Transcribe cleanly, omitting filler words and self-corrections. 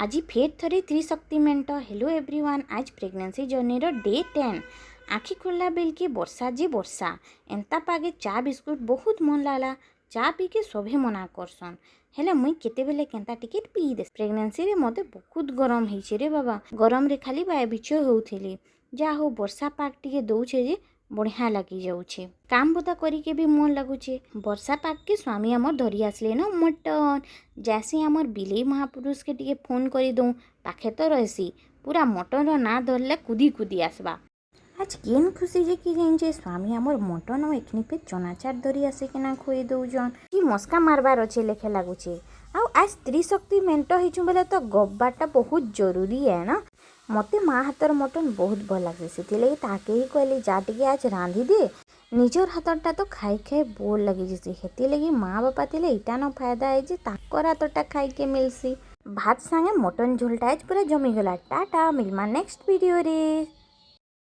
आज फेर थरे त्रिशक्ति मेंट। हेलो एवरीवन, आज प्रेगनेंसी जर्नी रो डे 10। आखि खोलला बेल के वर्षा जे वर्षा एंता पागे चा बिस्कुट बहुत मन लाला। चा पी के सभे मना करसन, हेले मुई केतेबेले केंता टिकेट पी दे। प्रेगनेंसी रे मते बहुत गरम हेछि रे बाबा। गरम रे खाली बाय बिछो होउथिली। जा हो वर्षा पाग टिके दउछे जे बढ़िया लगी जाऊे। काम बुता करके भी मन लगुचे। वर्षा पाग के स्वामी आमर धरी आसले न मटन। जैसे आमर बिलेई महापुरुष के टिके फोन कर दऊँ, पाखे तो रहसी पूरा मटन रो ना धरले कुदी कुदी आसबा। आज केन खुशी जे कि जाइए स्वामी आमर मटन और एखनी पे चनाचार धरी आसे कि खुई दौजन कि मस्का मारबार अच्छे लेखे लगुचे। आज त्रिशक्ति मेंट होइछु बोले तो गब्बाटा बहुत जरूरी है ना। मते माँ हाथर मटन बहुत भल लगे, से ताके ही कहली जा टिके आज रांधि दे। निजर हाथरटा तो खाई खाई बोर लगी जैसे, हेती लगी माँ बापा तिले इटा न फायदा है जे ताकर हाथरटा खाई के मिलसी। भात संगे मटन झोलटा आज पूरा जमी गला। टाटा, मिलमा नेक्स्ट वीडियो रे।